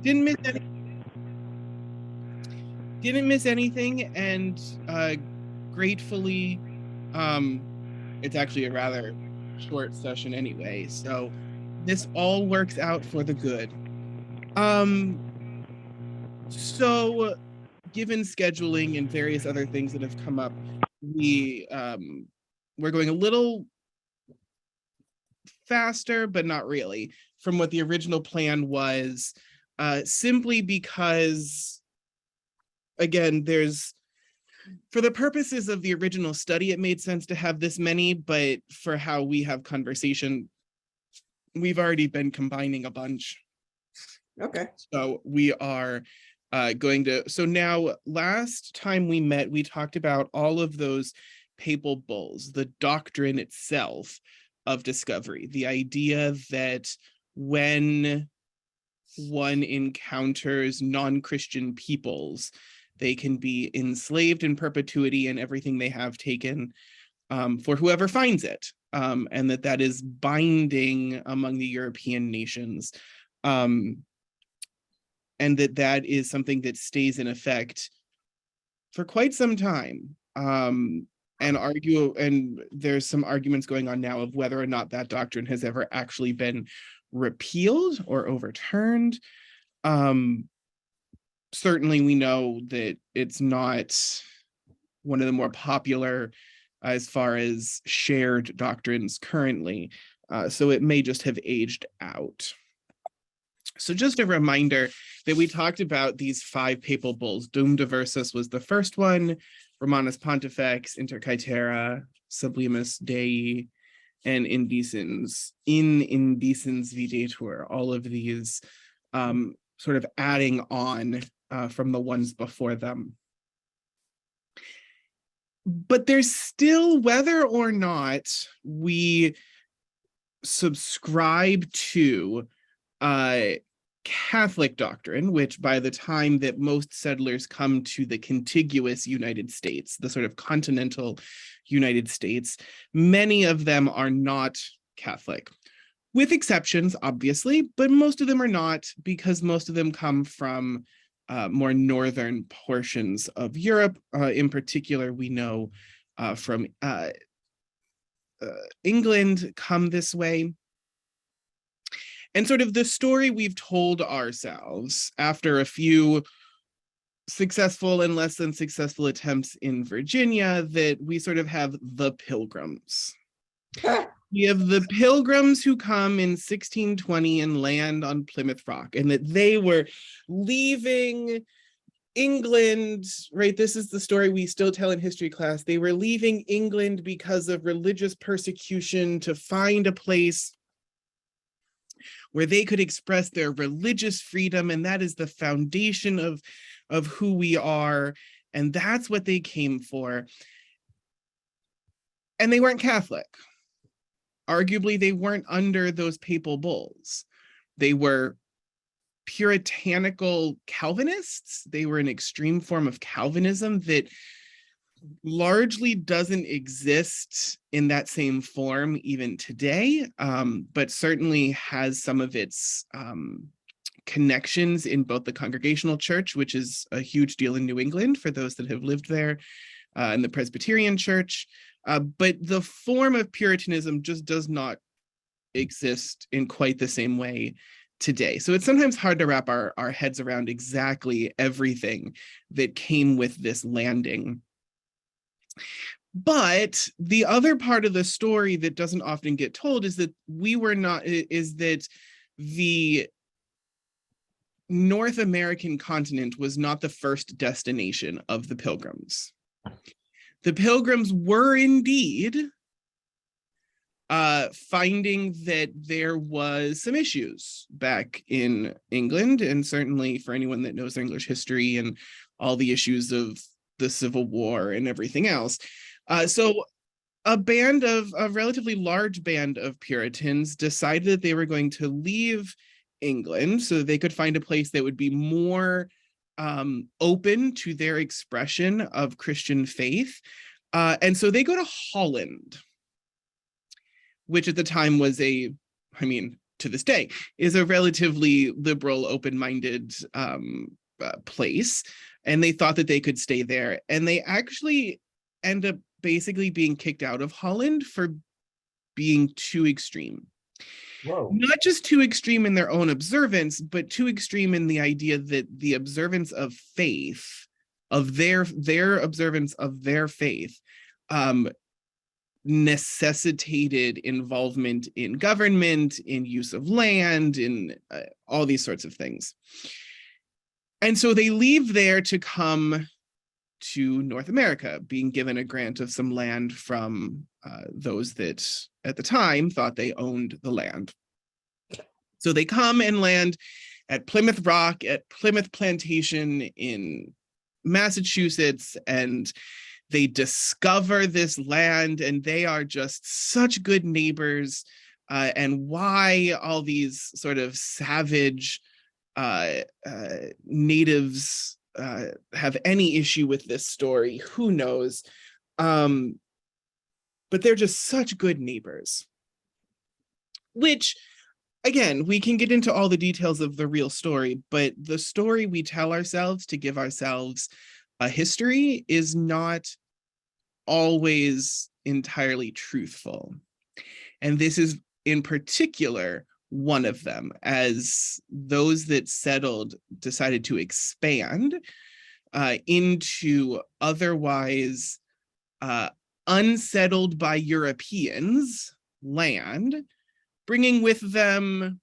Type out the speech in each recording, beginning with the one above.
didn't miss any, didn't miss anything, and gratefully, it's actually a rather short session anyway, so this all works out for the good. Um, so given scheduling and various other things that have come up, we're going a little faster, but not really, from what the original plan was, simply because, again, for the purposes of the original study, it made sense to have this many, but for how we have conversation, we've already been combining a bunch. Okay. So we are so now, last time we met, we talked about all of those papal bulls, the doctrine itself of discovery, the idea that when one encounters non-Christian peoples, they can be enslaved in perpetuity and everything they have taken, for whoever finds it, and that is binding among the European nations. And that is something that stays in effect for quite some time. And there's some arguments going on now of whether or not that doctrine has ever actually been repealed or overturned. Certainly we know that it's not one of the more popular as far as shared doctrines currently. So it may just have aged out. So just a reminder that we talked about these 5 papal bulls. Dum Diversas was the first one, Romanus Pontifex, Inter Caetera, Sublimis Dei, and Indecens Videtur. All of these sort of adding on from the ones before them. But there's still, whether or not we subscribe to Catholic doctrine, which by the time that most settlers come to the contiguous United States, the sort of continental United States, many of them are not Catholic, with exceptions, obviously, but most of them are not, because most of them come from more northern portions of Europe. In particular, we know from England come this way. And sort of the story we've told ourselves after a few successful and less than successful attempts in Virginia, that we sort of have the Pilgrims. We have the Pilgrims who come in 1620 and land on Plymouth Rock, and that they were leaving England, right? This is the story we still tell in history class. They were leaving England because of religious persecution to find a place where they could express their religious freedom, and that is the foundation of who we are, and that's what they came for. And they weren't Catholic. Arguably, they weren't under those papal bulls. They were puritanical Calvinists. They were an extreme form of Calvinism that largely doesn't exist in that same form even today, but certainly has some of its connections in both the Congregational Church, which is a huge deal in New England for those that have lived there, and the Presbyterian Church. But the form of Puritanism just does not exist in quite the same way today. So it's sometimes hard to wrap our heads around exactly everything that came with this landing. But the other part of the story that doesn't often get told is that the North American continent was not the first destination of the Pilgrims. The Pilgrims were indeed finding that there was some issues back in England, and certainly for anyone that knows English history and all the issues of the Civil War and everything else. So a relatively large band of Puritans decided that they were going to leave England so that they could find a place that would be more open to their expression of Christian faith. And so they go to Holland, which at the time was to this day is a relatively liberal, open-minded place, and they thought that they could stay there, and they actually end up basically being kicked out of Holland for being too extreme. Whoa. Not just too extreme in their own observance, but too extreme in the idea that the observance of faith, of their observance of their faith, necessitated involvement in government, in use of land, in all these sorts of things. And so they leave there to come to North America, being given a grant of some land from those that at the time thought they owned the land. So they come and land at Plymouth Rock, at Plymouth Plantation in Massachusetts, and they discover this land, and they are just such good neighbors. And why all these sort of savage natives have any issue with this story, who knows? But they're just such good neighbors. Which, again, we can get into all the details of the real story, but the story we tell ourselves to give ourselves a history is not always entirely truthful. And this is in particular one of them, as those that settled decided to expand into otherwise unsettled by Europeans land, bringing with them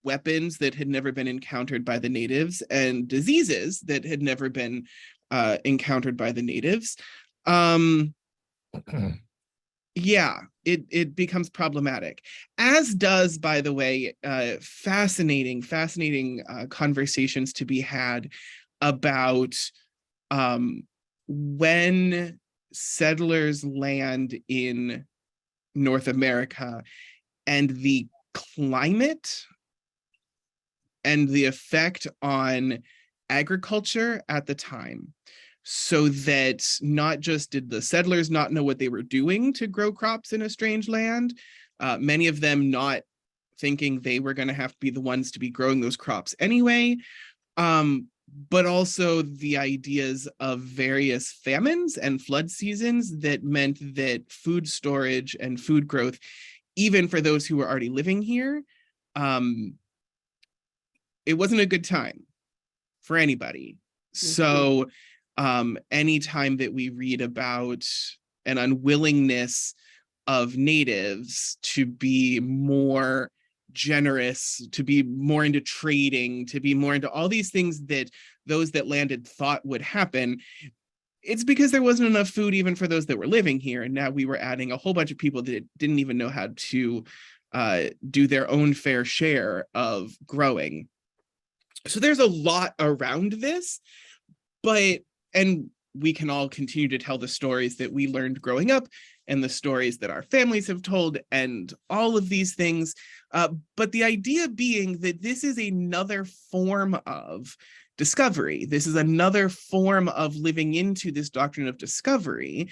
weapons that had never been encountered by the natives and diseases that had never been encountered by the natives. Yeah, it becomes problematic, as does, by the way, fascinating conversations to be had about when settlers land in North America and the climate and the effect on agriculture at the time. So that not just did the settlers not know what they were doing to grow crops in a strange land, many of them not thinking they were going to have to be the ones to be growing those crops anyway, but also the ideas of various famines and flood seasons that meant that food storage and food growth, even for those who were already living here, it wasn't a good time for anybody. So anytime that we read about an unwillingness of natives to be more generous, to be more into trading, to be more into all these things that those that landed thought would happen, it's because there wasn't enough food even for those that were living here. And now we were adding a whole bunch of people that didn't even know how to do their own fair share of growing. So there's a lot around this, and we can all continue to tell the stories that we learned growing up and the stories that our families have told and all of these things. But the idea being that this is another form of discovery. This is another form of living into this doctrine of discovery,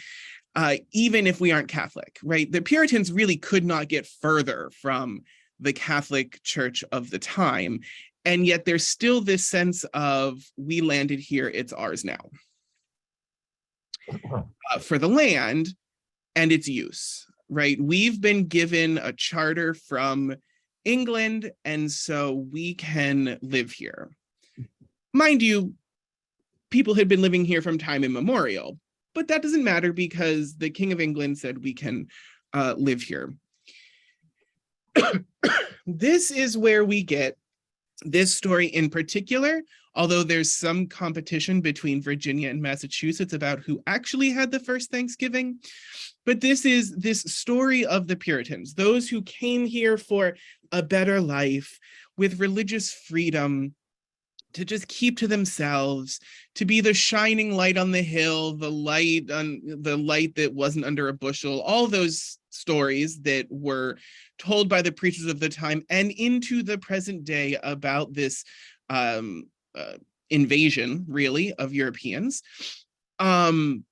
even if we aren't Catholic, right? The Puritans really could not get further from the Catholic Church of the time. And yet there's still this sense of, we landed here, it's ours now. For the land and its use, right? We've been given a charter from England, and so we can live here. Mind you, people had been living here from time immemorial, but that doesn't matter because the King of England said we can live here. This is where we get this story in particular, although there's some competition between Virginia and Massachusetts about who actually had the first Thanksgiving. But this is this story of the Puritans, those who came here for a better life with religious freedom, to just keep to themselves, to be the shining light on the hill, the light that wasn't under a bushel, all those stories that were told by the preachers of the time and into the present day about this invasion, really, of Europeans, comes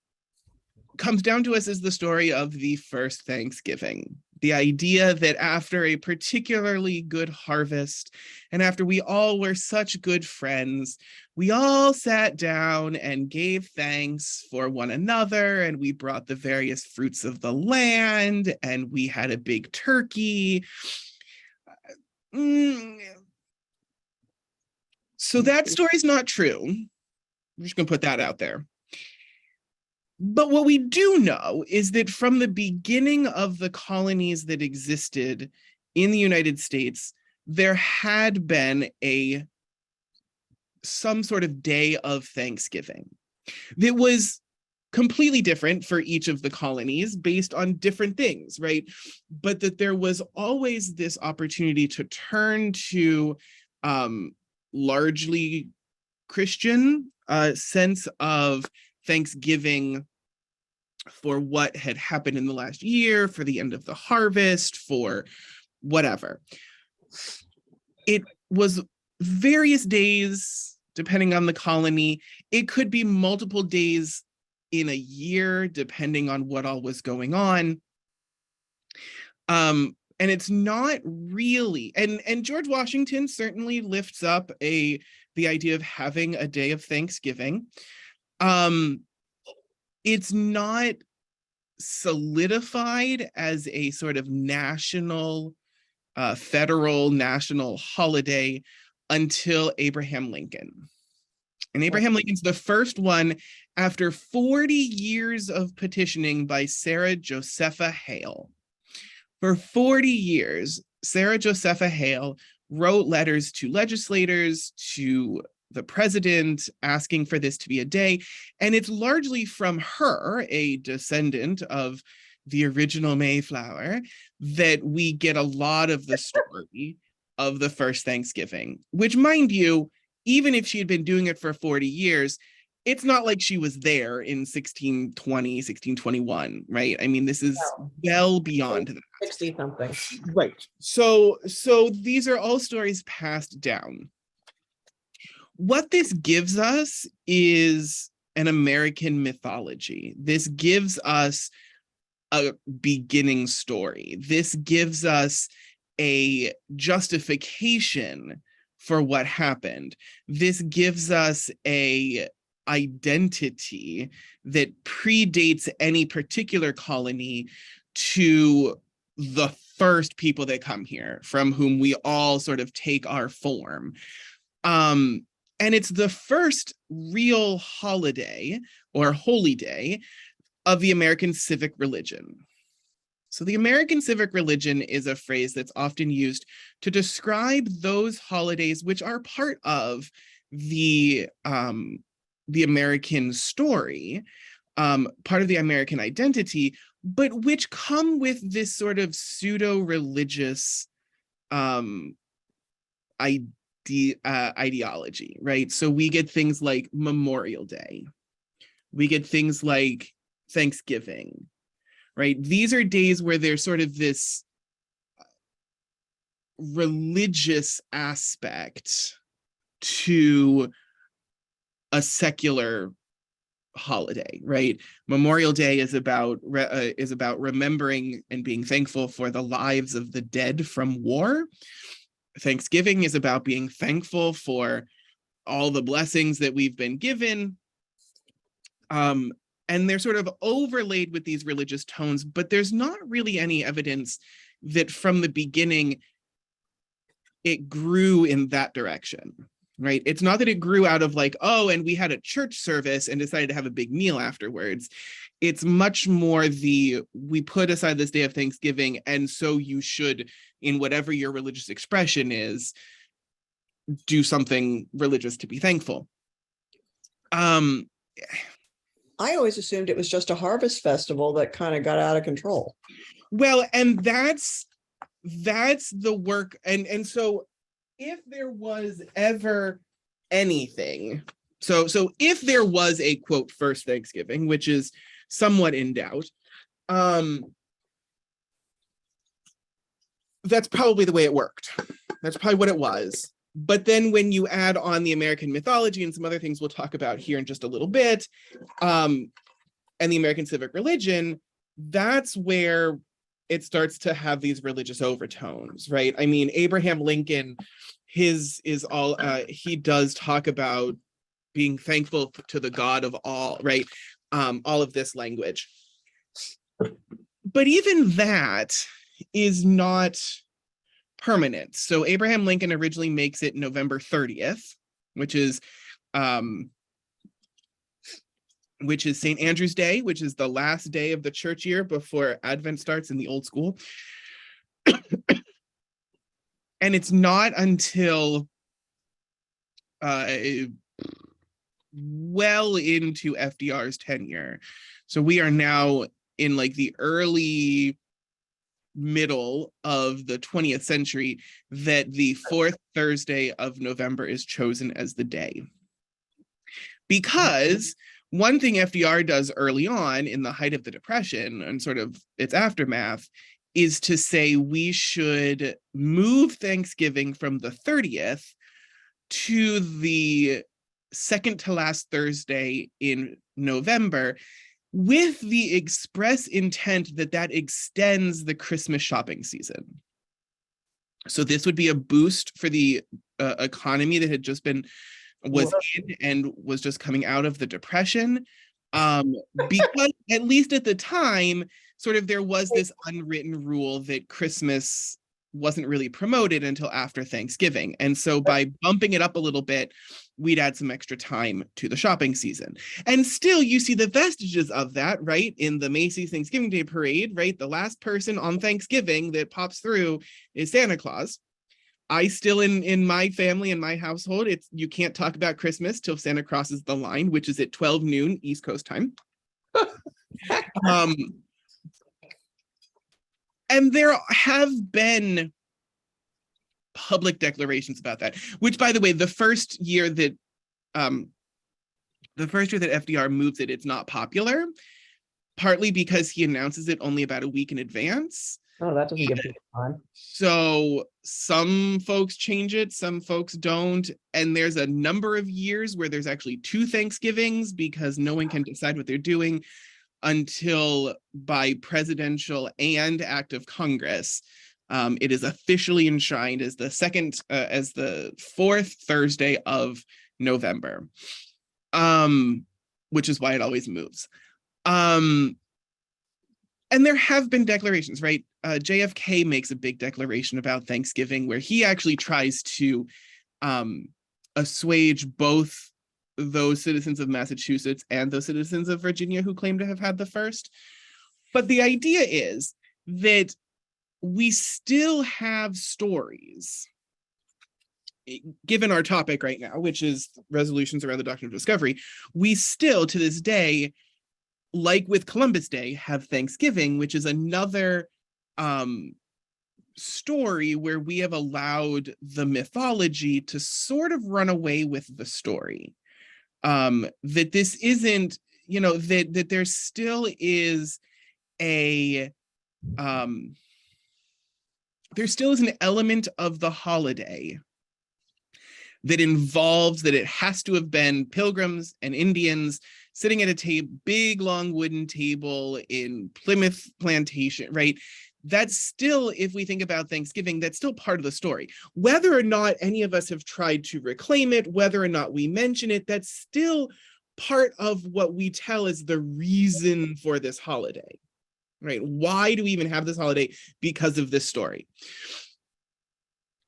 down to us as the story of the first Thanksgiving, The idea that after a particularly good harvest, and after we all were such good friends, we all sat down and gave thanks for one another, and we brought the various fruits of the land, and we had a big turkey. So that story's not true. I'm just going to put that out there. But what we do know is that from the beginning of the colonies that existed in the United States, there had been some sort of day of Thanksgiving that was completely different for each of the colonies based on different things, right? But that there was always this opportunity to turn to largely Christian sense of Thanksgiving for what had happened in the last year, for the end of the harvest, for whatever. It was various days, depending on the colony. It could be multiple days in a year, depending on what all was going on. And it's not really, and George Washington certainly lifts up the idea of having a day of Thanksgiving. It's not solidified as a sort of national, federal national holiday until Abraham Lincoln. And Abraham Lincoln's the first one after 40 years of petitioning by Sarah Josepha Hale. For 40 years, Sarah Josepha Hale wrote letters to legislators, to the president, asking for this to be a day. And it's largely from her, a descendant of the original Mayflower, that we get a lot of the story of the first Thanksgiving, which, mind you, even if she had been doing it for 40 years, it's not like she was there in 1620, 1621, right? I mean, this is well beyond that. 60 something. Right. So these are all stories passed down. What this gives us is an American mythology. This gives us a beginning story. This gives us a justification for what happened. This gives us a identity that predates any particular colony to the first people that come here, from whom we all sort of take our form. And it's the first real holiday or holy day of the American civic religion. So the American civic religion is a phrase that's often used to describe those holidays which are part of the American story, part of the American identity, but which come with this sort of pseudo-religious ideology, right? So we get things like Memorial Day. We get things like Thanksgiving, right? These are days where there's sort of this religious aspect to a secular holiday, right? Memorial Day is about remembering and being thankful for the lives of the dead from war. Thanksgiving is about being thankful for all the blessings that we've been given. And they're sort of overlaid with these religious tones, but there's not really any evidence that from the beginning it grew in that direction, right? It's not that it grew out of like, oh, and we had a church service and decided to have a big meal afterwards. It's much more we put aside this day of Thanksgiving, and so you should, in whatever your religious expression is, do something religious to be thankful. I always assumed it was just a harvest festival that kind of got out of control. Well, and that's the work. And so if there was ever anything, so if there was a quote first Thanksgiving, which is somewhat in doubt, that's probably the way it worked. That's probably what it was. But then when you add on the American mythology and some other things we'll talk about here in just a little bit, and the American civic religion, that's where it starts to have these religious overtones, right? I mean, Abraham Lincoln, his is all he does talk about being thankful to the God of all, right? All of this language. But even that is not permanent. So Abraham Lincoln originally makes it November 30th, which is St. Andrew's Day, which is the last day of the church year before Advent starts in the old school. And it's not until well into FDR's tenure. So we are now in like the early middle of the 20th century that the fourth Thursday of November is chosen as the day. Because one thing FDR does early on in the height of the Depression and sort of its aftermath is to say we should move Thanksgiving from the 30th to the second to last Thursday in November, with the express intent that that extends the Christmas shopping season. So this would be a boost for the economy that had just was in and was just coming out of the Depression. Because at least at the time, sort of there was this unwritten rule that Christmas wasn't really promoted until after Thanksgiving. And so by bumping it up a little bit, we'd add some extra time to the shopping season. And still you see the vestiges of that, right? In the Macy's Thanksgiving Day Parade, right? The last person on Thanksgiving that pops through is Santa Claus. I still, in my family, in my household, you can't talk about Christmas till Santa crosses the line, which is at 12 noon East Coast time. And there have been public declarations about that, which, by the way, the first year that FDR moves it, it's not popular, partly because he announces it only about a week in advance. Oh, that doesn't give people time. So some folks change it, some folks don't. And there's a number of years where there's actually 2 Thanksgivings because no one can decide what they're doing until by presidential and act of Congress, it is officially enshrined as the fourth Thursday of November, which is why it always moves. And there have been declarations, right? JFK makes a big declaration about Thanksgiving where he actually tries to assuage both those citizens of Massachusetts and those citizens of Virginia who claim to have had the first. But the idea is that we still have stories, given our topic right now, which is resolutions around the doctrine of discovery, we still, to this day, like with Columbus Day, have Thanksgiving, which is another story where we have allowed the mythology to sort of run away with the story. That this isn't, that there still is an element of the holiday that involves that it has to have been pilgrims and Indians sitting at a big long wooden table in Plymouth Plantation, right? That's still, if we think about Thanksgiving, that's still part of the story. Whether or not any of us have tried to reclaim it, whether or not we mention it, that's still part of what we tell is the reason for this holiday, right? Why do we even have this holiday? Because of this story.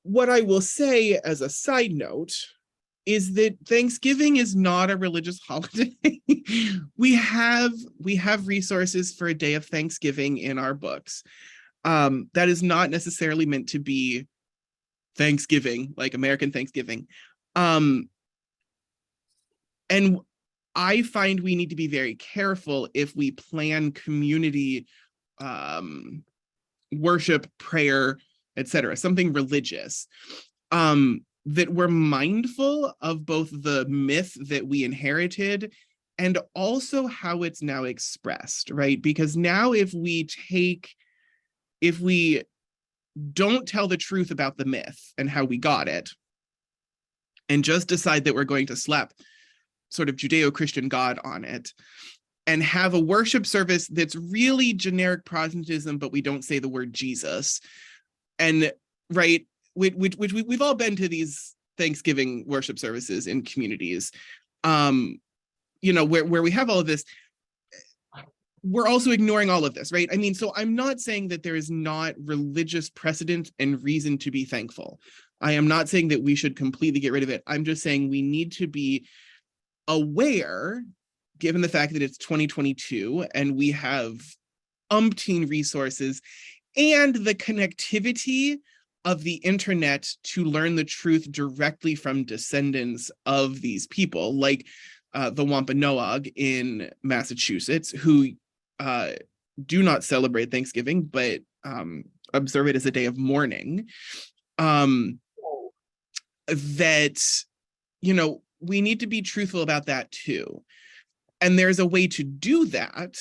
What I will say as a side note is that Thanksgiving is not a religious holiday. We have resources for a day of Thanksgiving in our books. That is not necessarily meant to be Thanksgiving, like American Thanksgiving. And I find we need to be very careful if we plan community worship, prayer, etc., something religious, that we're mindful of both the myth that we inherited and also how it's now expressed, right? Because now if we don't tell the truth about the myth and how we got it, and just decide that we're going to slap sort of Judeo-Christian God on it, and have a worship service that's really generic Protestantism, but we don't say the word Jesus. And right, which we've all been to these Thanksgiving worship services in communities, you know, where we have all of this. We're also ignoring all of this, right? I mean, so I'm not saying that there is not religious precedent and reason to be thankful. I am not saying that we should completely get rid of it. I'm just saying we need to be aware, given the fact that it's 2022 and we have umpteen resources and the connectivity of the internet to learn the truth directly from descendants of these people, like the Wampanoag in Massachusetts, who do not celebrate Thanksgiving, but observe it as a day of mourning. That, you know, we need to be truthful about that too. And there's a way to do that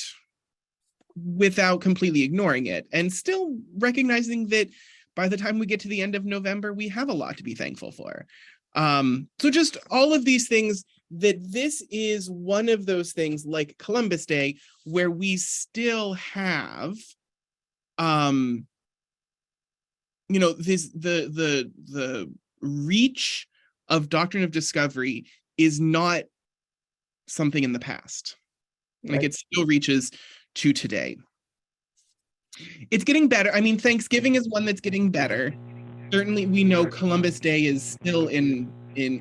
without completely ignoring it and still recognizing that by the time we get to the end of November, we have a lot to be thankful for. So just all of these things, that this is one of those things like Columbus Day, where we still have, you know, this, the reach of doctrine of discovery is not something in the past. Right. Like it still reaches to today. It's getting better. I mean, Thanksgiving is one that's getting better. Certainly, we know Columbus Day is still in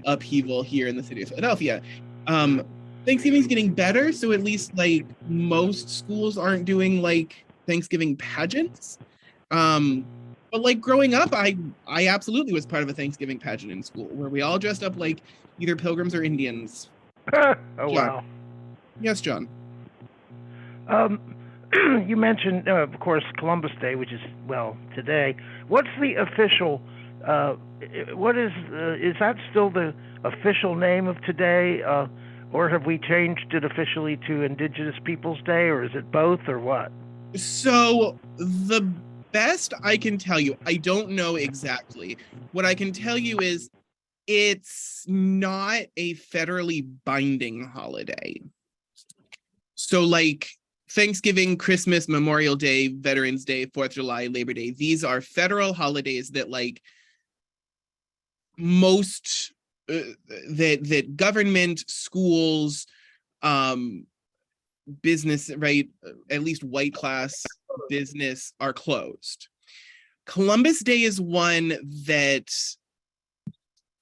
upheaval here in the city of Philadelphia. Thanksgiving's getting better, so at least like most schools aren't doing like Thanksgiving pageants. But like growing up, I absolutely was part of a Thanksgiving pageant in school where we all dressed up like either pilgrims or Indians. Oh, John. wow. Yes, John. You mentioned, of course, Columbus Day, which is, well, today. What's the official, is that still the official name of today, or have we changed it officially to Indigenous Peoples Day, or is it both, or what? So the best I can tell you, I don't know exactly. What I can tell you is it's not a federally binding holiday. So like Thanksgiving, Christmas, Memorial Day, Veterans Day, 4th of July, Labor Day, these are federal holidays that like most, that government, schools, business, right, at least white class business are closed. Columbus Day is one that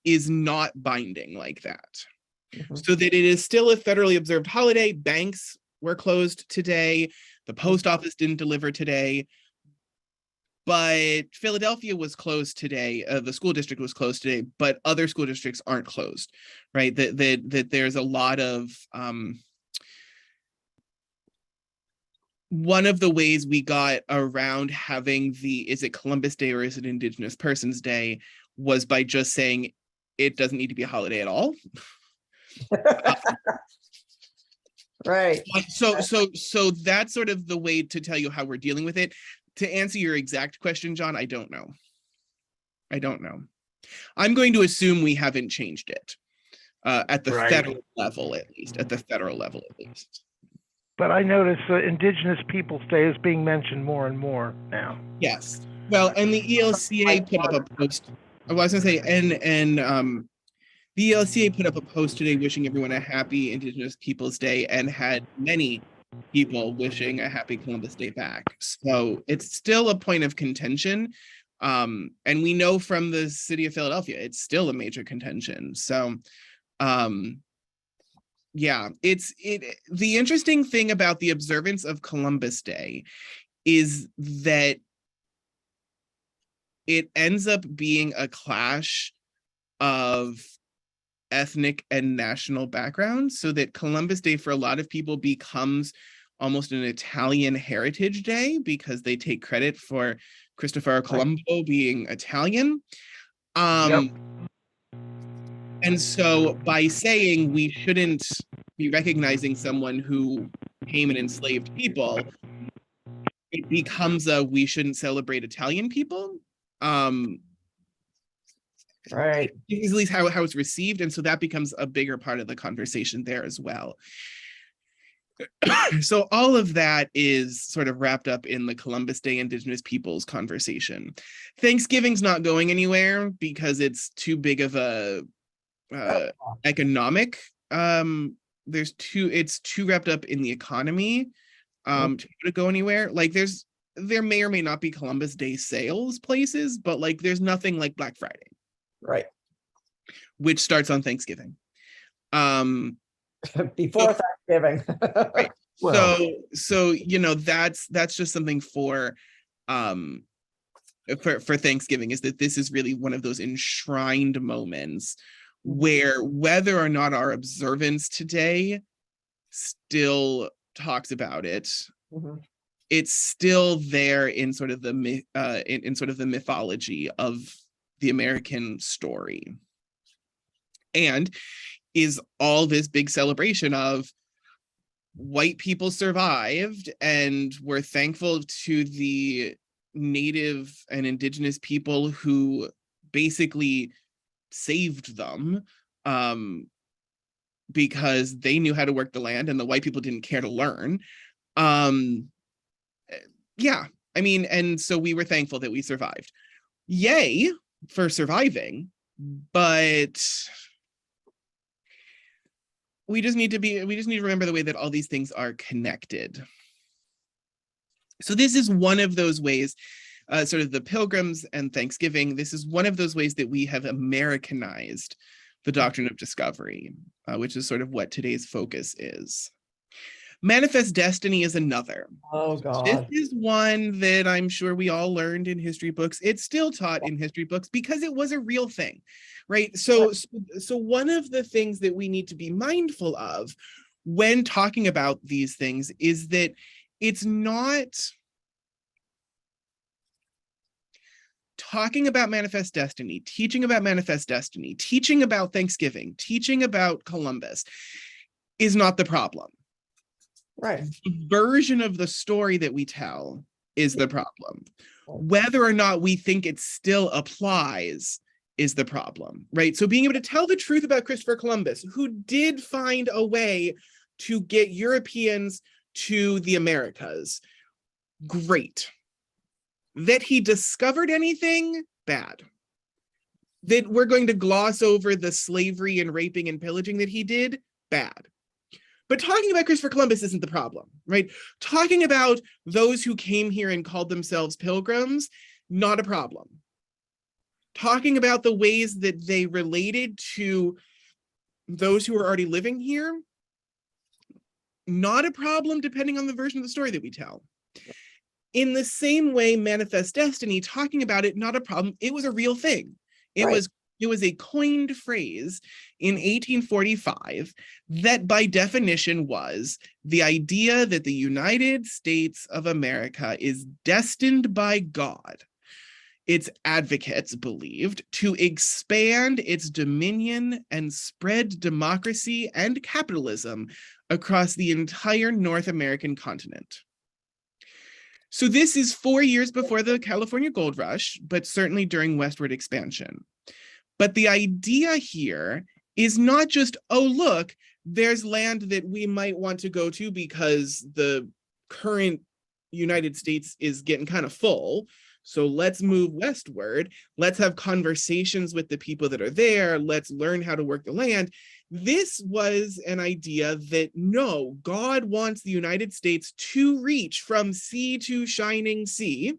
is not binding like that. Mm-hmm. So that it is still a federally observed holiday. Banks were closed today. The post office didn't deliver today. But Philadelphia was closed today. The school district was closed today, but other school districts aren't closed, right? That there's a lot of, one of the ways we got around having the, is it Columbus Day or is it Indigenous Persons Day, was by just saying it doesn't need to be a holiday at all. Right. So that's sort of the way to tell you how we're dealing with it. To answer your exact question, John, I don't know. I'm going to assume we haven't changed it at the federal level, at least. But I notice Indigenous Peoples Day is being mentioned more and more now. Yes. Well, and the ELCA put up a post. I was going to say, and the ELCA put up a post today wishing everyone a happy Indigenous Peoples Day and had many people wishing a happy Columbus Day back. So it's still a point of contention. And we know from the city of Philadelphia, it's still a major contention. So yeah, the interesting thing about the observance of Columbus Day is that it ends up being a clash of ethnic and national backgrounds, so that Columbus Day for a lot of people becomes almost an Italian heritage day because they take credit for Cristoforo Colombo being Italian. And so by saying we shouldn't be recognizing someone who came and enslaved people, it becomes a we shouldn't celebrate Italian people. Right. Is at least how it's received. And so that becomes a bigger part of the conversation there as well. So all of that is sort of wrapped up in the Columbus Day Indigenous Peoples conversation. Thanksgiving's not going anywhere because it's too big of a economic it's too wrapped up in the economy to go anywhere. Like there may or may not be Columbus Day sales places, but like there's nothing like Black Friday, Right. which starts on Thanksgiving. Before Thanksgiving. Right. Well- So you know, that's just something for Thanksgiving, is that this is really one of those enshrined moments where whether or not our observance today still talks about it, Mhm. it's still there in sort of the in sort of the mythology of the American story, and is all this big celebration of white people survived, and we're thankful to the Native and Indigenous people who basically saved them, because they knew how to work the land and the white people didn't care to learn. Yeah, I mean, and so we were thankful that we survived. Yay for surviving, but we just need to remember the way that all these things are connected. So this is one of those ways, sort of the Pilgrims and Thanksgiving, this is one of those ways that we have Americanized the doctrine of discovery, which is sort of what today's focus is. Manifest destiny is another. Oh, This God. is one that I'm sure we all learned in history books. It's still taught in history books because it was a real thing, right? So one of the things that we need to be mindful of when talking about these things is that it's not talking about manifest destiny, teaching about manifest destiny, teaching about Thanksgiving, teaching about Columbus is not the problem. Right. The version of the story that we tell is the problem. Whether or not we think it still applies is the problem, right? So being able to tell the truth about Christopher Columbus, who did find a way to get Europeans to the Americas, great. That he discovered anything, bad. That we're going to gloss over the slavery and raping and pillaging that he did, bad. But talking about Christopher Columbus isn't the problem, right? Talking about those who came here and called themselves pilgrims, not a problem. Talking about the ways that they related to those who were already living here, not a problem depending on the version of the story that we tell. In the same way, manifest destiny, talking about it, not a problem. It was a real thing. It was a coined phrase in 1845 that by definition was the idea that the United States of America is destined by God, its advocates believed, to expand its dominion and spread democracy and capitalism across the entire North American continent. So this is 4 years before the California Gold Rush, but certainly during westward expansion. But the idea here is not just, oh, look, there's land that we might want to go to because the current United States is getting kind of full. So let's move westward. Let's have conversations with the people that are there. Let's learn how to work the land. This was an idea that, no, God wants the United States to reach from sea to shining sea.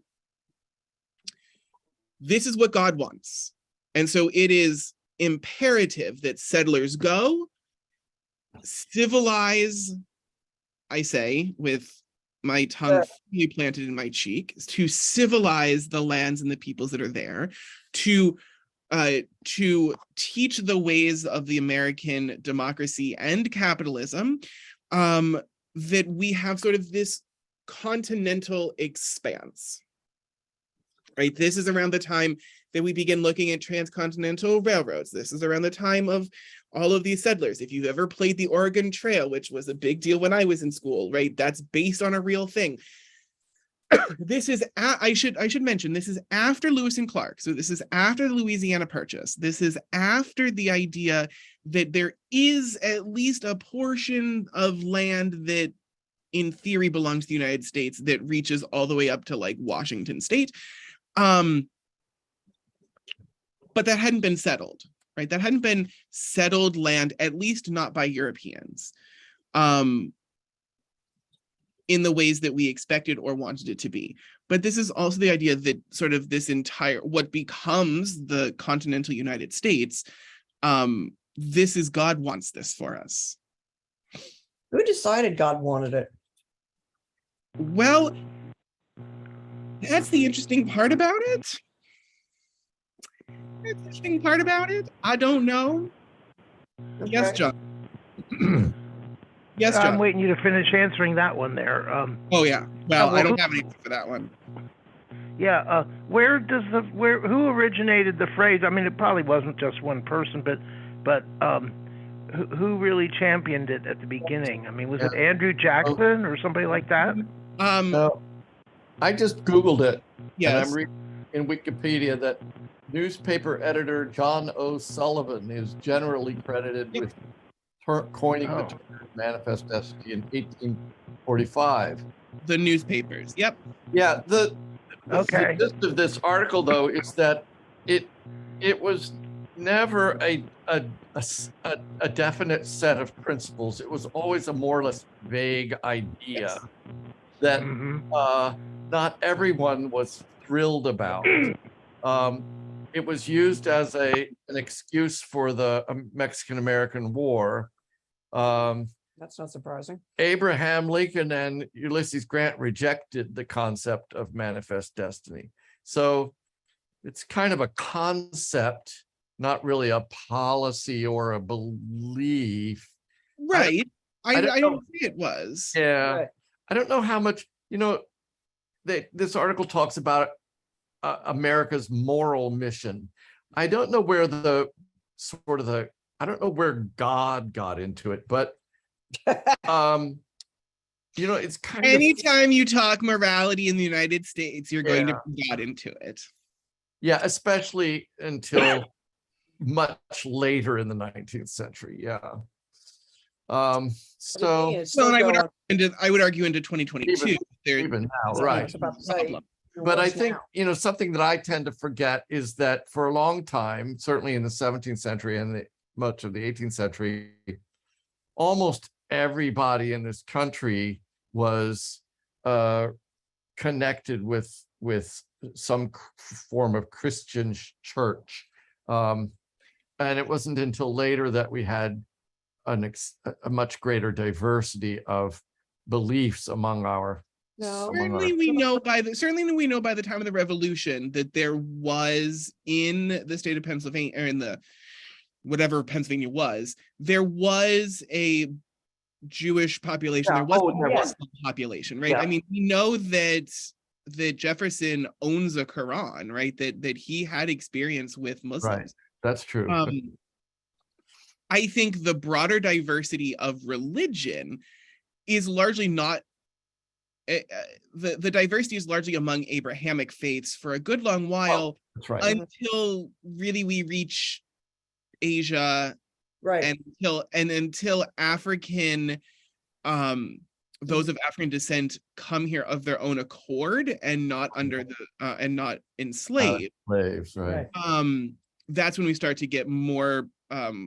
This is what God wants. And so it is imperative that settlers go, civilize, I say, with my tongue firmly planted in my cheek, to civilize the lands and the peoples that are there, to teach the ways of the American democracy and capitalism, that we have sort of this continental expanse, right? This is around the time that we begin looking at transcontinental railroads. This is around the time of all of these settlers. If you've ever played the Oregon Trail, which was a big deal when I was in school, right? That's based on a real thing. This is, I should mention, this is after Lewis and Clark. So this is after the Louisiana Purchase. This is after the idea that there is at least a portion of land that in theory belong to the United States that reaches all the way up to like Washington State. But that hadn't been settled, right? That hadn't been settled land, at least not by Europeans, in the ways that we expected or wanted it to be. But this is also the idea that sort of this entire, what becomes the continental United States, this is God wants this for us. Who decided God wanted it? Well, that's the interesting part about it. That's the interesting part about it. I don't know. Okay. Yes, John. Yes, I'm John. waiting you to finish answering that one there. Oh yeah. Well, I who- don't have an answer for that one. Yeah, who originated the phrase? I mean, it probably wasn't just one person, but who really championed it at the beginning? I mean, was it Andrew Jackson or somebody like that? No, I just Googled it, and Yes. I'm reading in Wikipedia that newspaper editor John O. Sullivan is generally credited with coining the term manifest destiny in 1845. The newspapers. Yep. Yeah, the Okay. gist of this article, though, is that it was never a definite set of principles. It was always a more or less vague idea Yes. that Mhm. not everyone was thrilled about. It was used as an excuse for the Mexican-American War. That's not surprising. Abraham Lincoln and Ulysses Grant rejected the concept of manifest destiny. So it's kind of a concept, not really a policy or a belief. Right. I don't know. don't think it was. Yeah. Right. I don't know how much, this article talks about America's moral mission. I don't know where I don't know where God got into it, but it's kind of, Anytime you talk morality in the United States, you're going to bring God into it. yeah, especially until much later in the 19th century. Yeah. So Well, and I would argue into 2022. even now, I right. was about to say, Problem. But I think, something that I tend to forget is that for a long time, certainly in the 17th century and much of the 18th century, almost everybody in this country was connected with some form of Christian church. And it wasn't until later that we had a much greater diversity of beliefs among our Certainly we know by the time of the Revolution that there was in the state of Pennsylvania, or in the whatever Pennsylvania was, there was a Jewish population. Yeah, There was there a was. Muslim population, right? Yeah. I mean, we know that Jefferson owns a Quran, right? That he had experience with Muslims. That's true. I think the broader diversity of religion is largely not the diversity is largely among Abrahamic faiths for a good long while, That's right. until really we reach Asia, right. and until African those of African descent come here of their own accord and not under the and not enslaved. Slaves, right. That's when we start to get more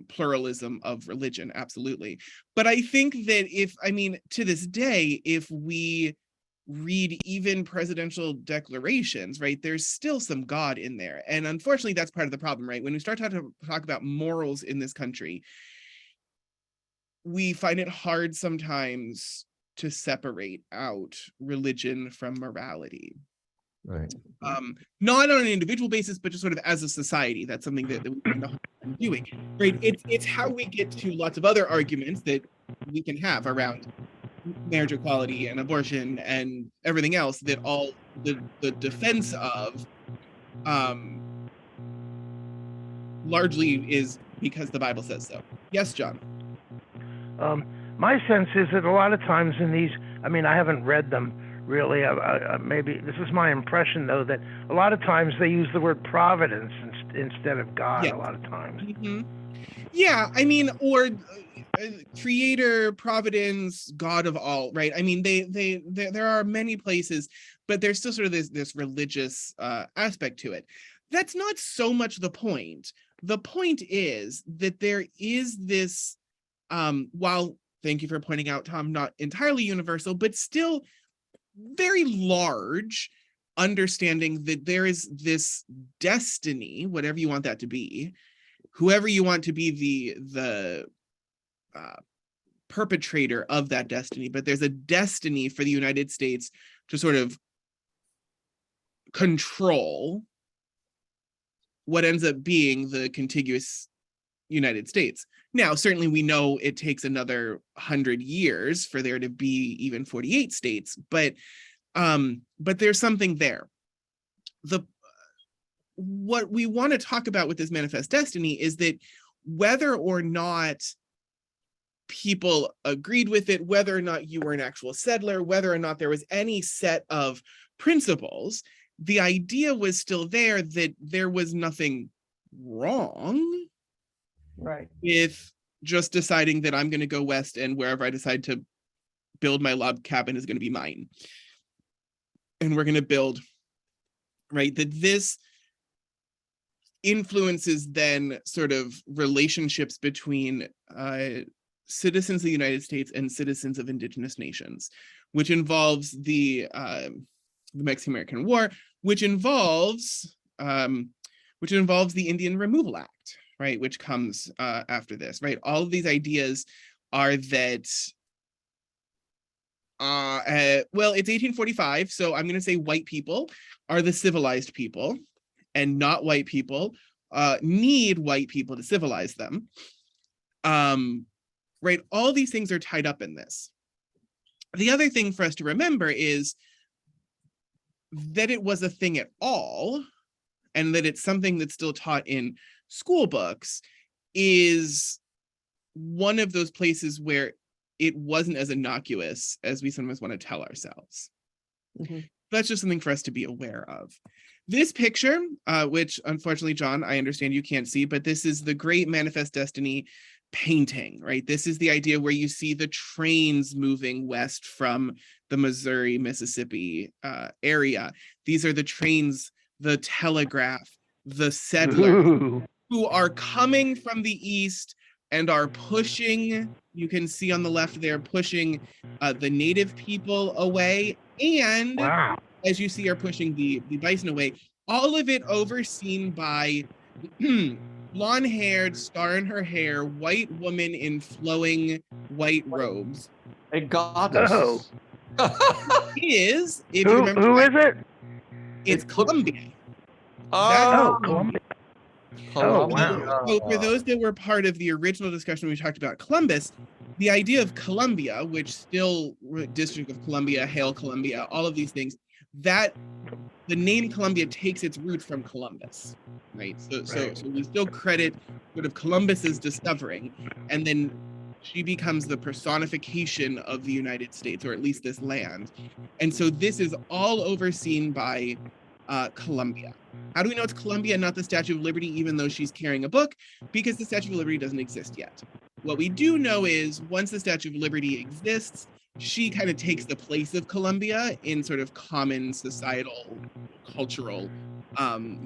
pluralism of religion. Absolutely. But I think that to this day, if we read even presidential declarations, right, there's still some God in there. And unfortunately, that's part of the problem, right? When we start to talk about morals in this country, we find it hard sometimes to separate out religion from morality. Right. Not on an individual basis, but just sort of as a society. That's something that we find a hard time doing, right? It's how we get to lots of other arguments that we can have around marriage equality and abortion and everything else, that all the defense of largely is because the Bible says so. Yes, John. My sense is that a lot of times in these, I haven't read them really. Maybe this is my impression, though, that a lot of times they use the word providence instead of God. Yeah. A lot of times. Mm-hmm. Yeah, creator, providence, God of all, right? I mean, there are many places, but there's still sort of this religious aspect to it. That's not so much the point. The point is that there is this, while, thank you for pointing out, Tom, not entirely universal, but still very large understanding that there is this destiny, whatever you want that to be, whoever you want to be the perpetrator of that destiny, but there's a destiny for the United States to sort of control what ends up being the contiguous United States. Now, certainly we know it takes another 100 years for there to be even 48 states, but there's something there. What we want to talk about with this manifest destiny is that whether or not people agreed with it, whether or not you were an actual settler, whether or not there was any set of principles, the idea was still there that there was nothing wrong with just deciding that I'm going to go west and wherever I decide to build my log cabin is going to be mine. And we're going to build, right? That this influences then sort of relationships between citizens of the United States and citizens of indigenous nations, which involves the Mexican-American War, which involves the Indian Removal Act, right, which comes after this, right? All of these ideas are that, well, it's 1845, so I'm going to say white people are the civilized people, and not white people need white people to civilize them. Right? All these things are tied up in this. The other thing for us to remember is that it was a thing at all, and that it's something that's still taught in school books, is one of those places where it wasn't as innocuous as we sometimes want to tell ourselves. Mhm. That's just something for us to be aware of. This picture, which unfortunately, John, I understand you can't see, but this is the Great Manifest Destiny painting, right? This is the idea where you see the trains moving west from the Missouri, Mississippi area. These are the trains, the telegraph, the settlers Ooh. who are coming from the east and are pushing, you can see on the left there, pushing the native people away, and Wow. as you see, are pushing the bison away. All of it overseen by blonde-haired, star in her hair, white woman in flowing white robes. A goddess. Oh. Is, if you Who remember, is it? it's Columbia. Oh, Oh, Columbia. Columbia. wow. So for those that were part of the original discussion, we talked about Columbus, the idea of Columbia, which still District of Columbia, Hail Columbia, all of these things, that the name Columbia takes its root from Columbus, right? So we still credit sort of Columbus's discovering, and then she becomes the personification of the United States, or at least this land. And so this is all overseen by Columbia. How do we know it's Columbia and not the Statue of Liberty, even though she's carrying a book? Because the Statue of Liberty doesn't exist yet. What we do know is once the Statue of Liberty exists, she kind of takes the place of Columbia in sort of common societal, cultural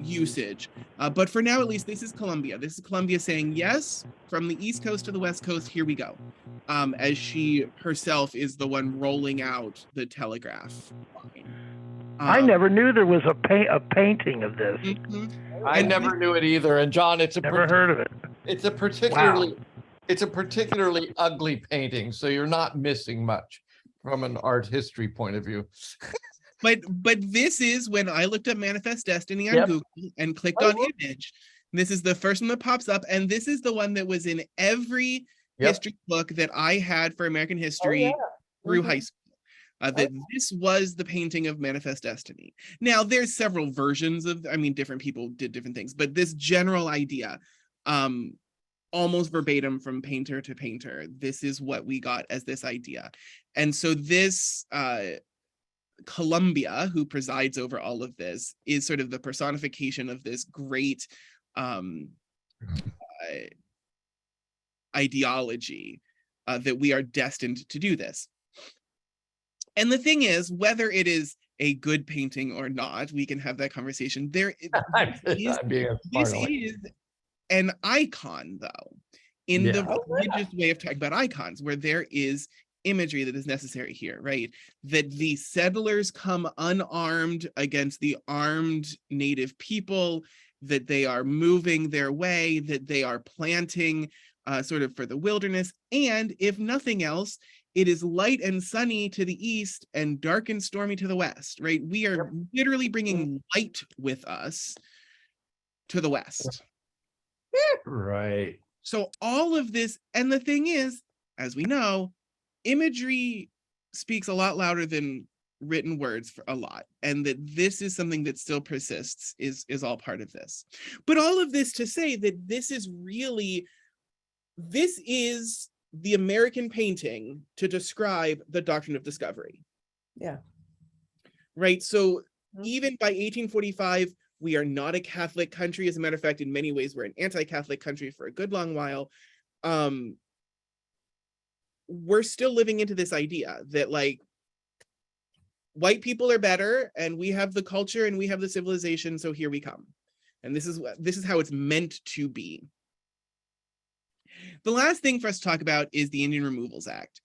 usage. But for now, at least, this is Columbia. This is Columbia saying, yes, from the East Coast to the West Coast, here we go. As she herself is the one rolling out the telegraph line. I never knew there was a painting of this. Mhm. I And never knew it either. And John, it's a Never heard of it. it's a particularly ugly painting, so you're not missing much from an art history point of view. But this is when I looked up Manifest Destiny on Yep. Google and clicked on image. This is the first one that pops up, and this is the one that was in every Yep. history book that I had for American history through high school. That this was the painting of Manifest Destiny. Now, there's several versions of, I mean, different people did different things, but this general idea, almost verbatim from painter to painter, this is what we got as this idea. And so this Columbia, who presides over all of this, is sort of the personification of this great ideology that we are destined to do this. And the thing is, whether it is a good painting or not, we can have that conversation. I'm being a This smart aleck. is an icon, though, in the Yeah. religious way of talking about icons, where there is imagery that is necessary here, right? That the settlers come unarmed against the armed native people, that they are moving their way, that they are planting sort of for the wilderness. And if nothing else, it is light and sunny to the east and dark and stormy to the west, right? We are literally bringing light with us to the west. Right. So all of this, and the thing is, as we know, imagery speaks a lot louder than written words for a lot, and that this is something that still persists is all part of this. But all of this to say that this is the American painting to describe the doctrine of discovery. Yeah. Right. So Mhm. even by 1845, we are not a Catholic country. As a matter of fact, in many ways, we're an anti-Catholic country for a good long while. We're still living into this idea that like white people are better and we have the culture and we have the civilization. So here we come. And this is how it's meant to be. The last thing for us to talk about is the Indian Removals Act.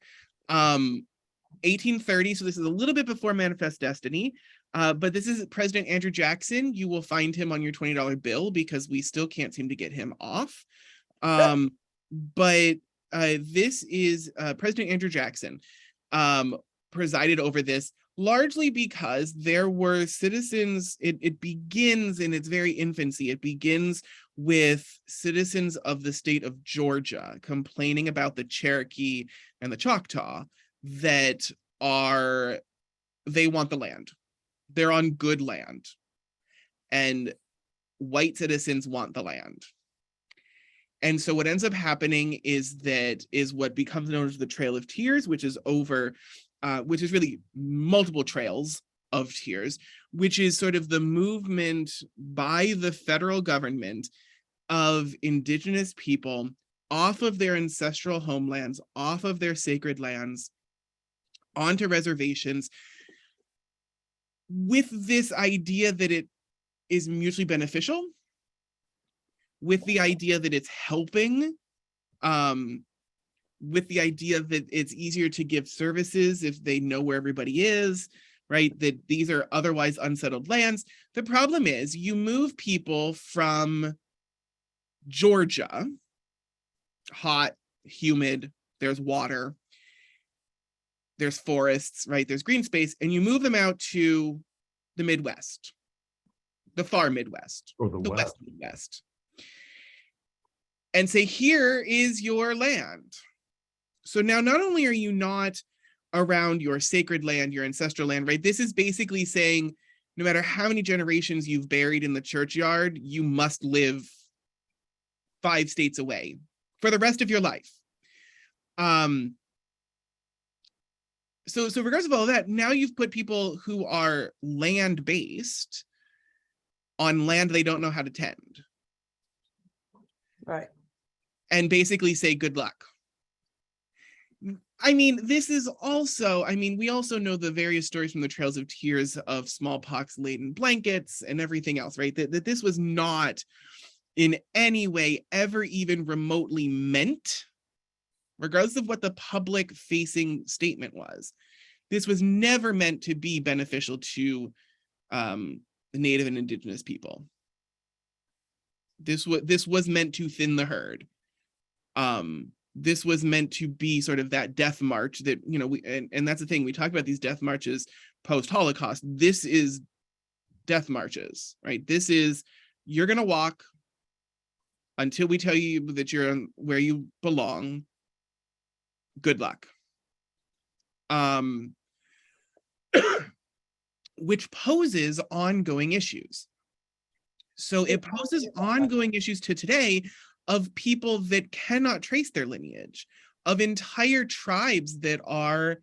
1830, so this is a little bit before Manifest Destiny, but this is President Andrew Jackson. You will find him on your $20 bill because we still can't seem to get him off. But this is President Andrew Jackson presided over this, largely because there were citizens, it begins in its very infancy, it begins with citizens of the state of Georgia complaining about the Cherokee and the Choctaw that they want the land. They're on good land. And white citizens want the land. And so what ends up happening is what becomes known as the Trail of Tears, which is really multiple trails of tears, which is sort of the movement by the federal government of indigenous people off of their ancestral homelands, off of their sacred lands, onto reservations, with this idea that it is mutually beneficial, with the idea that it's helping, with the idea that it's easier to give services if they know where everybody is, right? That these are otherwise unsettled lands. The problem is you move people from Georgia, hot, humid, there's water, there's forests, right? There's green space, and you move them out to the Midwest, the far Midwest, Or the West West. Midwest, and say, here is your land. So now not only are you not around your sacred land, your ancestral land, right? This is basically saying, no matter how many generations you've buried in the churchyard, you must live 5 states away for the rest of your life. So regardless of all of that, now you've put people who are land-based on land they don't know how to tend. Right. And basically say, good luck. I mean, this is also, we also know the various stories from the Trails of Tears of smallpox-laden blankets and everything else, right? That this was not in any way ever even remotely meant, regardless of what the public-facing statement was. This was never meant to be beneficial to the Native and Indigenous people. This was meant to thin the herd. This was meant to be sort of that death march that, and that's the thing, we talk about these death marches post-Holocaust. This is death marches, right? This is, you're going to walk until we tell you that you're where you belong. Good luck. Which poses ongoing issues. So it poses ongoing issues to today of people that cannot trace their lineage, of entire tribes that are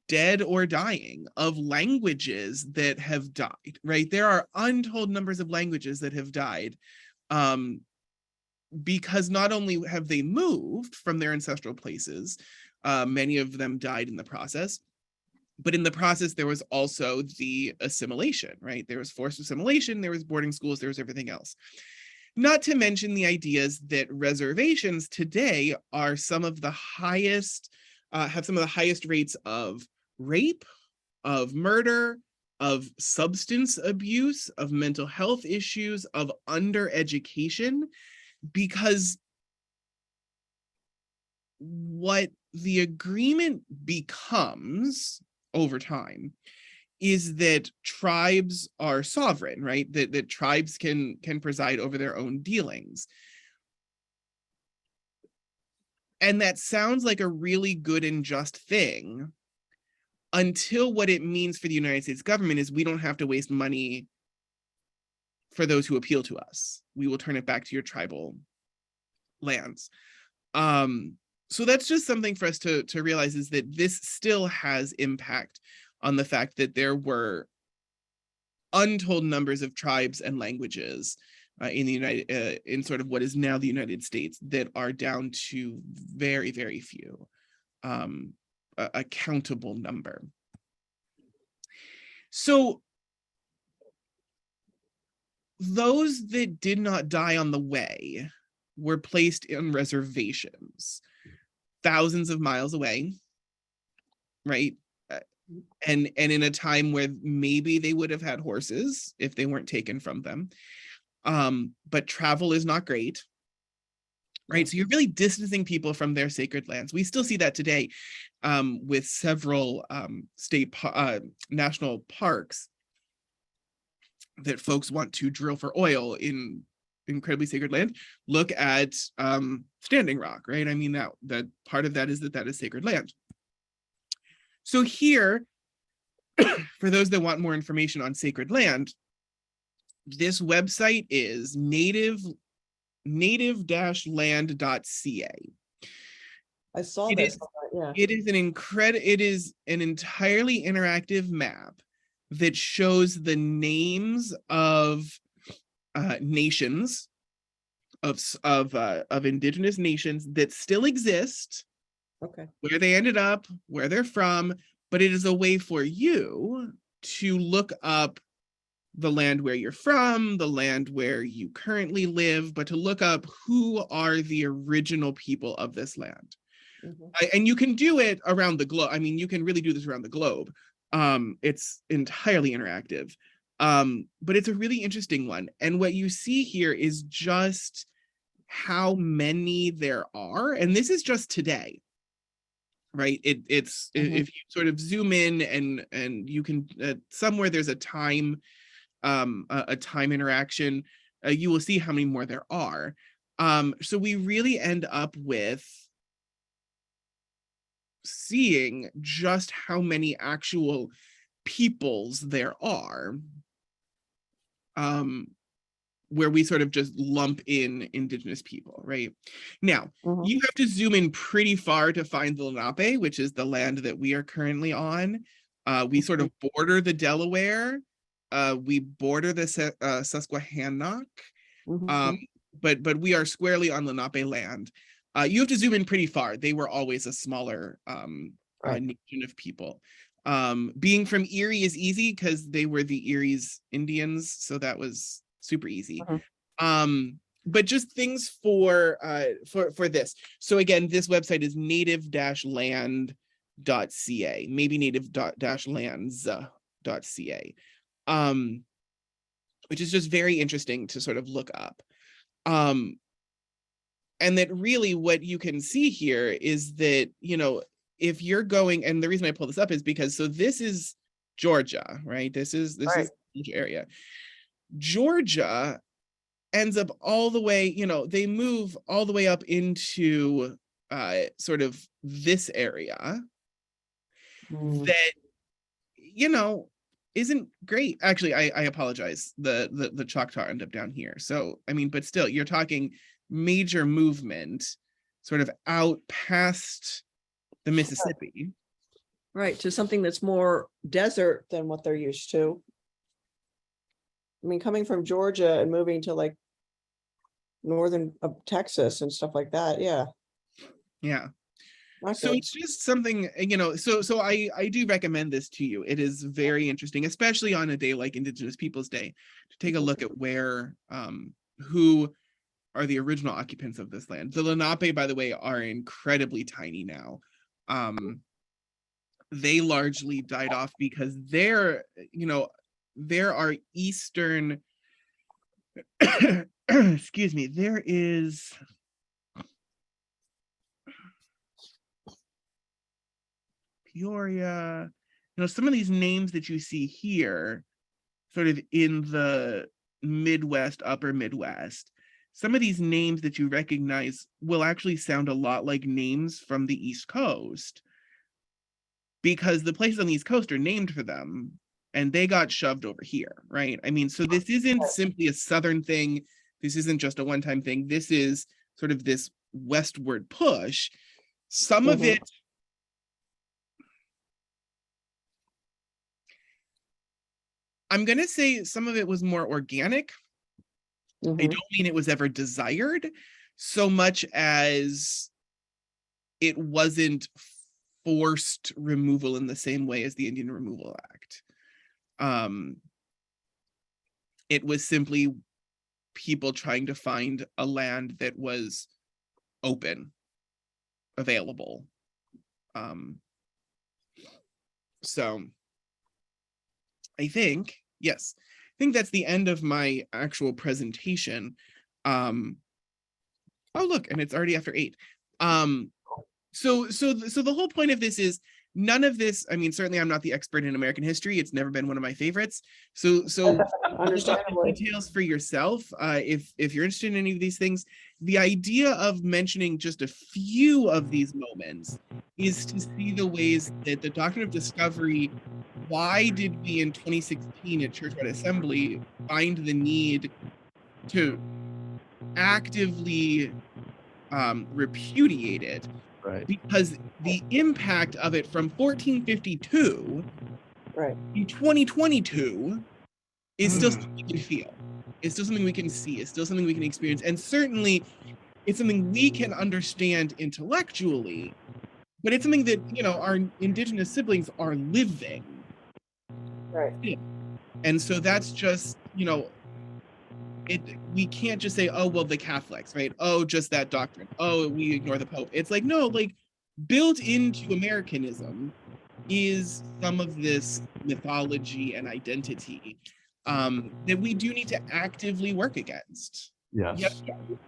dead or dying, of languages that have died, right? There are untold numbers of languages that have died because not only have they moved from their ancestral places, many of them died in the process, but in the process, there was also the assimilation, right? There was forced assimilation, there was boarding schools, there was everything else. Not to mention the ideas that reservations today are some of the highest, have some of the highest rates of rape, of murder, of substance abuse, of mental health issues, of undereducation, because what the agreement becomes over time is that tribes are sovereign, right? That tribes can preside over their own dealings. And that sounds like a really good and just thing until what it means for the United States government is we don't have to waste money for those who appeal to us. We will turn it back to your tribal lands. So that's just something for us to realize, is that this still has impact on the fact that there were untold numbers of tribes and languages in the in sort of what is now the United States that are down to very, very few, a countable number. So those that did not die on the way were placed in reservations thousands of miles away, right? And in a time where maybe they would have had horses if they weren't taken from them. But travel is not great, right? So you're really distancing people from their sacred lands. We still see that today with several national parks that folks want to drill for oil in incredibly sacred land. Look at Standing Rock, right? I mean, that part of that is that is sacred land. So here, for those that want more information on sacred land, this website is native-land.ca. I saw It this. is- Yeah. It is an entirely interactive map that shows the names of nations, of indigenous nations that still exist, Okay. where they ended up, where they're from, but it is a way for you to look up the land where you're from, the land where you currently live, but to look up who are the original people of this land. Mhm. And you can do it around the globe. I mean, you can really do this around the globe. It's entirely interactive. But it's a really interesting one. And what you see here is just how many there are. And this is just today, right? It's if you sort of zoom in and you can somewhere there's a time interaction, you will see how many more there are. So we really end up with seeing just how many actual peoples there are, where we sort of just lump in indigenous people, right? Now, you have to zoom in pretty far to find the Lenape, which is the land that we are currently on. We sort of border the Delaware. We border the Susquehannock, but we are squarely on Lenape land. You have to zoom in pretty far. They were always a smaller nation of people. Being from Erie is easy because they were the Erie's Indians, so that was super easy. But just things for this. So again, this website is native-land.ca, maybe native-lands.ca, which is just very interesting to sort of look up. And that really what you can see here is that, you know, if you're going, and the reason I pull this up is because, so this is Georgia, right? This is the Georgia area. Georgia ends up all the way, you know, they move all the way up into sort of this area that, you know, isn't great. Actually, I apologize. The Choctaw end up down here. So, I mean, but still, you're talking major movement sort of out past the Mississippi. Right, to something that's more desert than what they're used to. I mean, coming from Georgia and moving to like northern of Texas and stuff like that. Yeah. Yeah. Not So good. it's just something, so I do recommend this to you. It is very interesting, especially on a day like Indigenous Peoples Day, to take a look at where who are the original occupants of this land. The Lenape, by the way, are incredibly tiny now. They largely died off because there are eastern excuse me, there is Peoria, some of these names that you see here, sort of in the Midwest, upper Midwest, some of these names that you recognize will actually sound a lot like names from the East Coast, because the places on the East Coast are named for them and they got shoved over here, right? I mean, so this isn't simply a Southern thing. This isn't just a one-time thing. This is sort of this westward push. Some of it, I'm going to say some of it was more organic. I don't mean it was ever desired so much as it wasn't forced removal in the same way as the Indian Removal Act. It was simply people trying to find a land that was open, available. So I think, yes, I think that's the end of my actual presentation. Oh, look, and it's already after 8. So the whole point of this is none of this, I mean, certainly I'm not the expert in American history. It's never been one of my favorites. So Understandably. details for yourself, if you're interested in any of these things. The idea of mentioning just a few of these moments is to see the ways that the doctrine of discovery, why did we in 2016 at Churchwide Assembly find the need to actively repudiate it? Right. Because the impact of it from 1452 in 2022 is still something we can feel. It's still something we can see. It's still something we can experience. And certainly it's something we can understand intellectually, but it's something that, our Indigenous siblings are living. Right. And so that's just, we can't just say, oh, well, the Catholics, right? Oh, just that doctrine. Oh, we ignore the Pope. It's like, no, like built into Americanism is some of this mythology and identity that we do need to actively work against. Yes. Yes, John.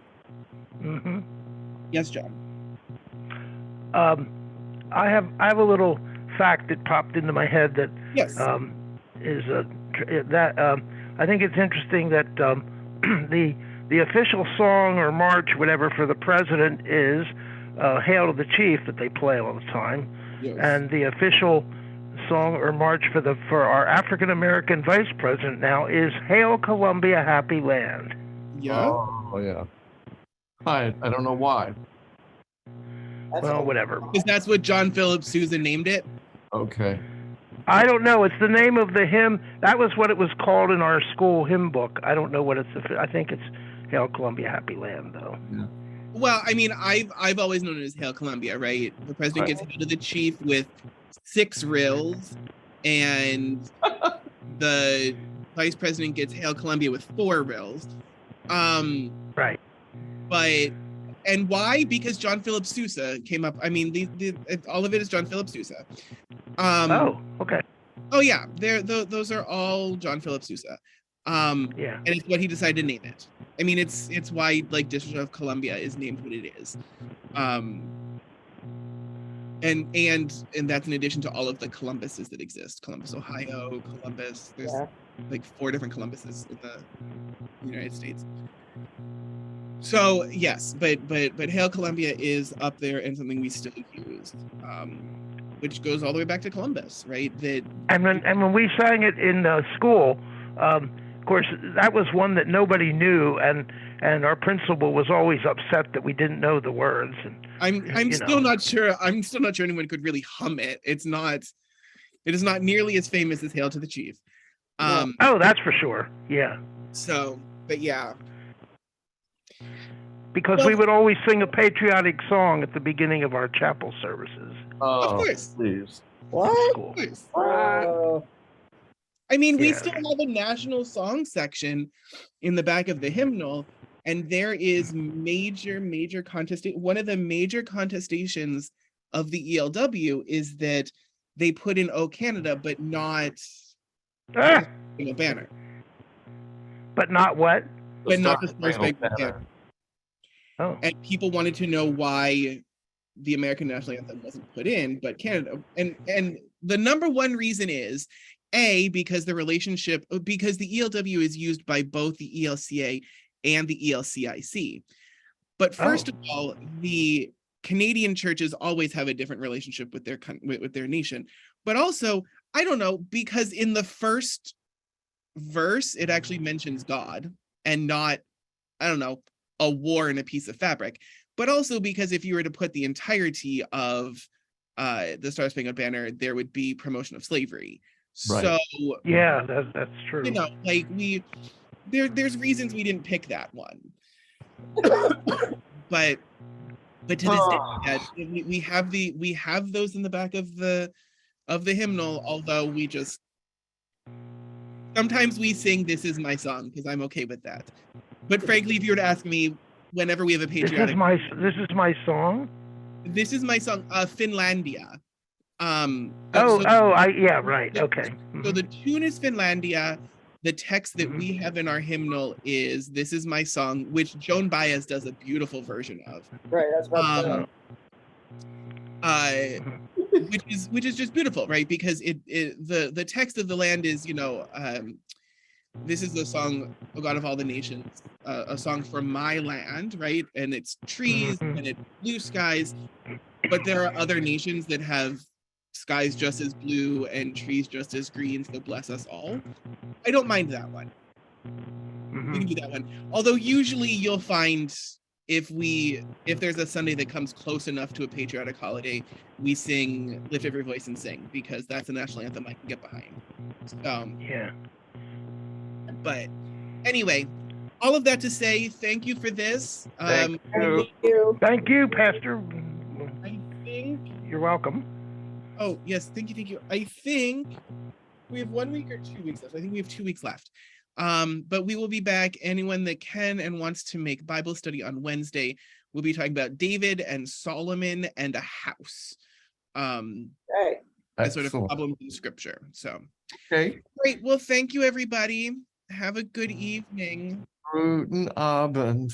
Mm-hmm. Yes, John. I have a little fact that popped into my head that Yes. is I think it's interesting that the official song or march, whatever, for the president is "Hail to the Chief" that they play all the time, Yes. and the official song or march for our African American vice president now is "Hail Columbia, Happy Land." Yeah. Oh yeah. I don't know why. Well, whatever. Because that's what John Philip Sousa named it. Okay. I don't know. It's the name of the hymn. That was what it was called in our school hymn book. I don't know what it's. I think it's "Hail Columbia, Happy Land," though. Yeah. Well, I mean, I've always known it as Hail Columbia, right? The president gets hailed to the chief with 6 rills, and the vice president gets Hail Columbia with 4 rills. Right. But and why? Because John Philip Sousa came up. I mean, all of it is John Philip Sousa. Oh, okay. Oh yeah, those are all John Philip Sousa. Yeah. And it's what he decided to name it. I mean, it's why like District of Columbia is named what it is. And that's in addition to all of the Columbuses that exist. Columbus, Ohio, Columbus. There's like 4 different Columbuses in the United States. So yes, but Hail Columbia is up there and something we still use, which goes all the way back to Columbus, right? And when we sang it in school, of course, that was one that nobody knew, and our principal was always upset that we didn't know the words. And I'm still not sure. I'm still not sure anyone could really hum it. It is not nearly as famous as "Hail to the Chief." Oh, that's for sure. Yeah. So, but yeah. because we would always sing a patriotic song at the beginning of our chapel services. Oh, course. please. What? Cool. Of course. Oh, I mean, we Yeah. still have a national song section in the back of the hymnal, and there is major contest. One of the major contestations of the ELW is that they put in "O Canada," but not Ah! a banner, But not what? but not the Star Star Spangled Spangled Banner. Banner. Oh. And people wanted to know why the American national anthem wasn't put in, but Canada. And the number one reason is because the relationship, because the ELW is used by both the ELCA and the ELCIC. But first of all, the Canadian churches always have a different relationship with their nation. But also, I don't know, because in the first verse, it actually mentions God and not, I don't know, a war and a piece of fabric. But also because if you were to put the entirety of the Star Spangled Banner, there would be promotion of slavery. Right. So Yeah, that's true. you know, like there's reasons we didn't pick that one. but to this day, yeah, we have those in the back of the hymnal, although we just sometimes we sing "This Is My Song" because I'm okay with that. But frankly, if you were to ask me, whenever we have a patriotic, This is my song. This is my song, Finlandia. Yeah, right. Okay. So the tune is Finlandia. The text that we have in our hymnal is "This Is My Song," which Joan Baez does a beautiful version of. right. That's about Which is just beautiful, right? Because the text of the land is, this is the song, "O God of all the nations," a song for my land, right? And it's trees and it's blue skies, but there are other nations that have skies just as blue and trees just as green, so bless us all. I don't mind that one. We can do that one. Although usually you'll find if there's a Sunday that comes close enough to a patriotic holiday, we sing "Lift Every Voice and Sing" because that's a national anthem I can get behind. Yeah. But anyway, all of that to say, thank you for this. Thank you. you. Thank you, Pastor. I think. You're welcome. Oh yes, thank you. I think we have 1 week or 2 weeks left. I think we have 2 weeks left. But we will be back. Anyone that can and wants to make Bible study on Wednesday, we'll be talking about David and Solomon and a house. Right. As sort of Excellent. problems in scripture. So Okay. great. Well, thank you everybody. Have a good evening. Guten Abend.